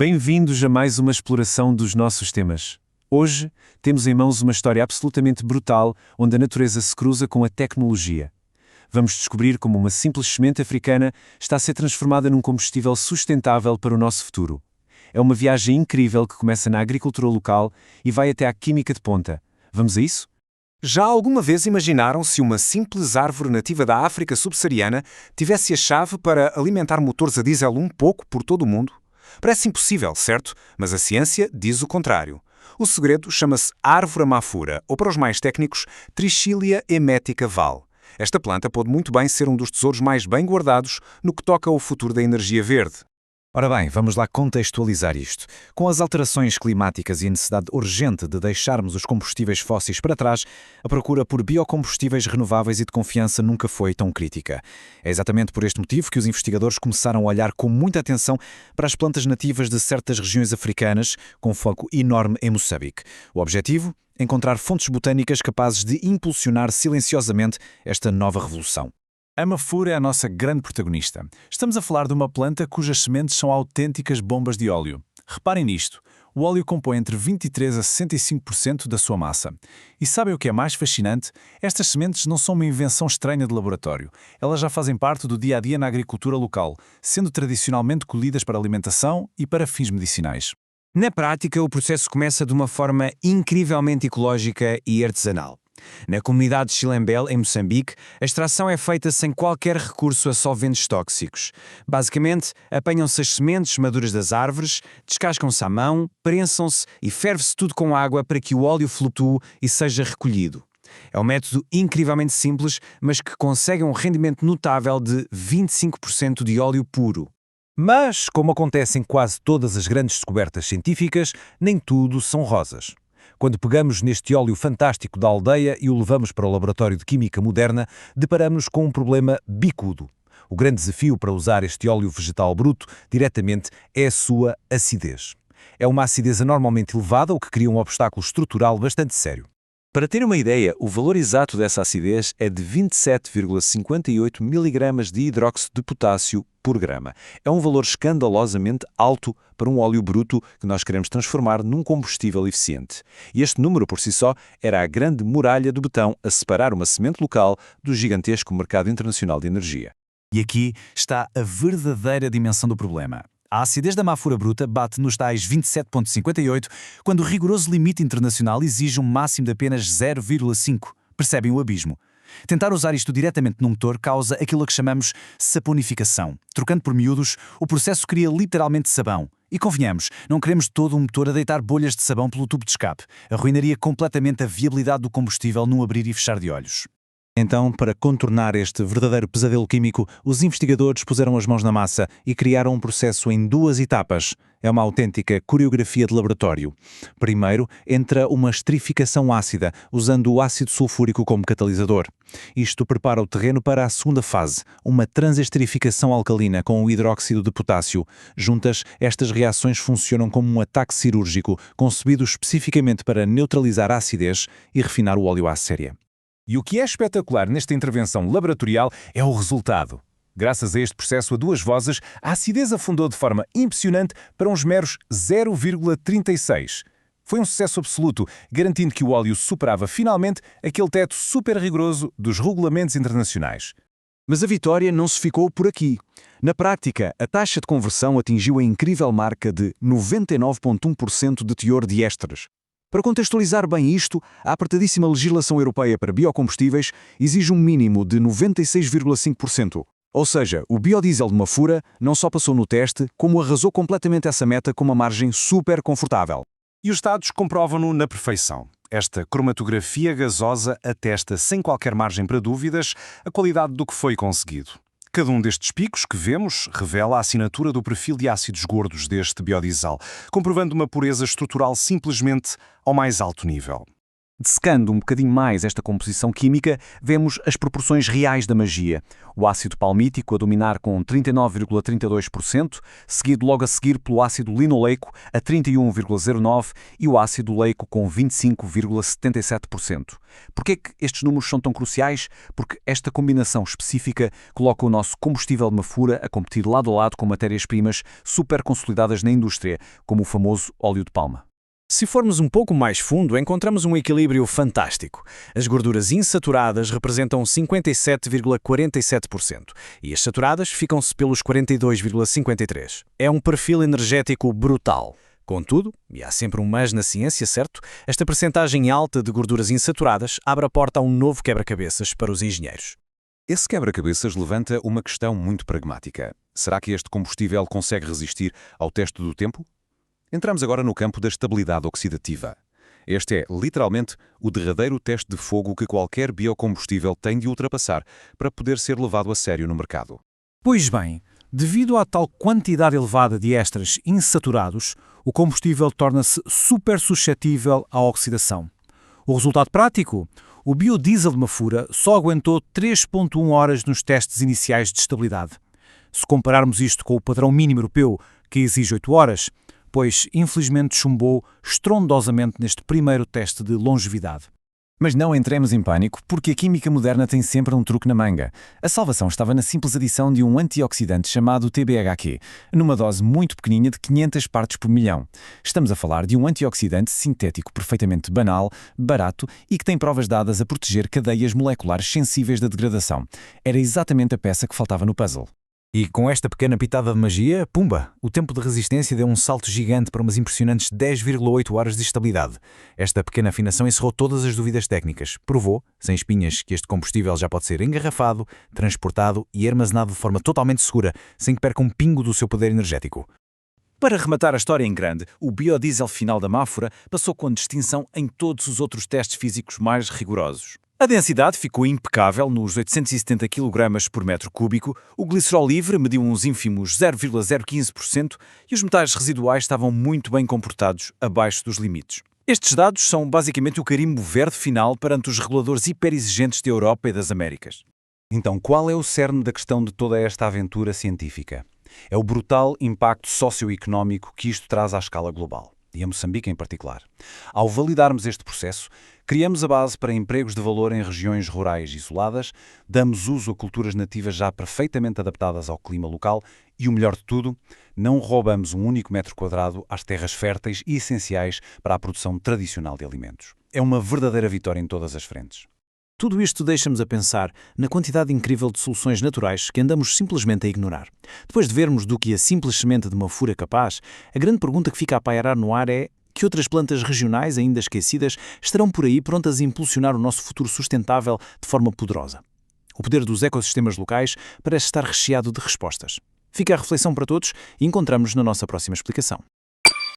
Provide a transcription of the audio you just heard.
Bem-vindos a mais uma exploração dos nossos temas. Hoje, temos em mãos uma história absolutamente brutal, onde a natureza se cruza com a tecnologia. Vamos descobrir como uma simples semente africana está a ser transformada num combustível sustentável para o nosso futuro. É uma viagem incrível que começa na agricultura local e vai até à química de ponta. Vamos a isso? Já alguma vez imaginaram se uma simples árvore nativa da África subsaariana tivesse a chave para alimentar motores a diesel um pouco por todo o mundo? Parece impossível, certo? Mas a ciência diz o contrário. O segredo chama-se árvore mafura, ou para os mais técnicos, Trichilia hemetica Val. Esta planta pode muito bem ser um dos tesouros mais bem guardados no que toca ao futuro da energia verde. Ora bem, vamos lá contextualizar isto. Com as alterações climáticas e a necessidade urgente de deixarmos os combustíveis fósseis para trás, a procura por biocombustíveis renováveis e de confiança nunca foi tão crítica. É exatamente por este motivo que os investigadores começaram a olhar com muita atenção para as plantas nativas de certas regiões africanas, com foco enorme em Moçambique. O objetivo? Encontrar fontes botânicas capazes de impulsionar silenciosamente esta nova revolução. A mafura é a nossa grande protagonista. Estamos a falar de uma planta cujas sementes são autênticas bombas de óleo. Reparem nisto, o óleo compõe entre 23% a 65% da sua massa. E sabem o que é mais fascinante? Estas sementes não são uma invenção estranha de laboratório. Elas já fazem parte do dia-a-dia na agricultura local, sendo tradicionalmente colhidas para alimentação e para fins medicinais. Na prática, o processo começa de uma forma incrivelmente ecológica e artesanal. Na comunidade de Chilembel, em Moçambique, a extração é feita sem qualquer recurso a solventes tóxicos. Basicamente, apanham-se as sementes maduras das árvores, descascam-se à mão, prensam-se e ferve-se tudo com água para que o óleo flutue e seja recolhido. É um método incrivelmente simples, mas que consegue um rendimento notável de 25% de óleo puro. Mas, como acontece em quase todas as grandes descobertas científicas, nem tudo são rosas. Quando pegamos neste óleo fantástico da aldeia e o levamos para o laboratório de química moderna, deparamos com um problema bicudo. O grande desafio para usar este óleo vegetal bruto diretamente é a sua acidez. É uma acidez anormalmente elevada, o que cria um obstáculo estrutural bastante sério. Para ter uma ideia, o valor exato dessa acidez é de 27,58 mg de hidróxido de potássio por grama. É um valor escandalosamente alto para um óleo bruto que nós queremos transformar num combustível eficiente. E este número por si só era a grande muralha do betão a separar uma semente local do gigantesco mercado internacional de energia. E aqui está a verdadeira dimensão do problema. A acidez da mafura bruta bate nos tais 27,58, quando o rigoroso limite internacional exige um máximo de apenas 0,5. Percebem o abismo? Tentar usar isto diretamente no motor causa aquilo a que chamamos saponificação. Trocando por miúdos, o processo cria literalmente sabão. E convenhamos, não queremos todo um motor a deitar bolhas de sabão pelo tubo de escape. Arruinaria completamente a viabilidade do combustível num abrir e fechar de olhos. Então, para contornar este verdadeiro pesadelo químico, os investigadores puseram as mãos na massa e criaram um processo em duas etapas. É uma autêntica coreografia de laboratório. Primeiro, entra uma esterificação ácida, usando o ácido sulfúrico como catalisador. Isto prepara o terreno para a segunda fase, uma transesterificação alcalina com o hidróxido de potássio. Juntas, estas reações funcionam como um ataque cirúrgico, concebido especificamente para neutralizar a acidez e refinar o óleo à séria. E o que é espetacular nesta intervenção laboratorial é o resultado. Graças a este processo a duas vozes, a acidez afundou de forma impressionante para uns meros 0,36. Foi um sucesso absoluto, garantindo que o óleo superava finalmente aquele teto super rigoroso dos regulamentos internacionais. Mas a vitória não se ficou por aqui. Na prática, a taxa de conversão atingiu a incrível marca de 99,1% de teor de ésteres. Para contextualizar bem isto, a apertadíssima legislação europeia para biocombustíveis exige um mínimo de 96,5%. Ou seja, o biodiesel de mafura não só passou no teste, como arrasou completamente essa meta com uma margem super confortável. E os dados comprovam-no na perfeição. Esta cromatografia gasosa atesta, sem qualquer margem para dúvidas, a qualidade do que foi conseguido. Cada um destes picos que vemos revela a assinatura do perfil de ácidos gordos deste biodiesel, comprovando uma pureza estrutural simplesmente ao mais alto nível. Dessecando um bocadinho mais esta composição química, vemos as proporções reais da magia. O ácido palmítico a dominar com 39,32%, seguido logo a seguir pelo ácido linoleico a 31,09% e o ácido leico com 25,77%. Por que é que estes números são tão cruciais? Porque esta combinação específica coloca o nosso combustível de Mafura a competir lado a lado com matérias-primas super consolidadas na indústria, como o famoso óleo de palma. Se formos um pouco mais fundo, encontramos um equilíbrio fantástico. As gorduras insaturadas representam 57,47% e as saturadas ficam-se pelos 42,53%. É um perfil energético brutal. Contudo, e há sempre um mas na ciência, certo? Esta percentagem alta de gorduras insaturadas abre a porta a um novo quebra-cabeças para os engenheiros. Esse quebra-cabeças levanta uma questão muito pragmática. Será que este combustível consegue resistir ao teste do tempo? Entramos agora no campo da estabilidade oxidativa. Este é, literalmente, o derradeiro teste de fogo que qualquer biocombustível tem de ultrapassar para poder ser levado a sério no mercado. Pois bem, devido à tal quantidade elevada de ésteres insaturados, o combustível torna-se super suscetível à oxidação. O resultado prático? O biodiesel de Mafura só aguentou 3,1 horas nos testes iniciais de estabilidade. Se compararmos isto com o padrão mínimo europeu, que exige 8 horas, pois infelizmente chumbou estrondosamente neste primeiro teste de longevidade. Mas não entremos em pânico, porque a química moderna tem sempre um truque na manga. A salvação estava na simples adição de um antioxidante chamado TBHQ, numa dose muito pequenina de 500 partes por milhão. Estamos a falar de um antioxidante sintético perfeitamente banal, barato e que tem provas dadas a proteger cadeias moleculares sensíveis da degradação. Era exatamente a peça que faltava no puzzle. E com esta pequena pitada de magia, pumba, o tempo de resistência deu um salto gigante para umas impressionantes 10,8 horas de estabilidade. Esta pequena afinação encerrou todas as dúvidas técnicas. Provou, sem espinhas, que este combustível já pode ser engarrafado, transportado e armazenado de forma totalmente segura, sem que perca um pingo do seu poder energético. Para rematar a história em grande, o biodiesel final da Mafura passou com distinção em todos os outros testes físicos mais rigorosos. A densidade ficou impecável nos 870 kg por metro cúbico, o glicerol livre mediu uns ínfimos 0,015% e os metais residuais estavam muito bem comportados abaixo dos limites. Estes dados são basicamente o carimbo verde final perante os reguladores hiperexigentes da Europa e das Américas. Então, qual é o cerne da questão de toda esta aventura científica? É o brutal impacto socioeconómico que isto traz à escala global, e a Moçambique em particular. Ao validarmos este processo, criamos a base para empregos de valor em regiões rurais isoladas, damos uso a culturas nativas já perfeitamente adaptadas ao clima local e, o melhor de tudo, não roubamos um único metro quadrado às terras férteis e essenciais para a produção tradicional de alimentos. É uma verdadeira vitória em todas as frentes. Tudo isto deixa-nos a pensar na quantidade incrível de soluções naturais que andamos simplesmente a ignorar. Depois de vermos do que a simples semente de Mafura é capaz, a grande pergunta que fica a pairar no ar é: que outras plantas regionais ainda esquecidas estarão por aí prontas a impulsionar o nosso futuro sustentável de forma poderosa? O poder dos ecossistemas locais parece estar recheado de respostas. Fica a reflexão para todos e encontramos-nos na nossa próxima explicação.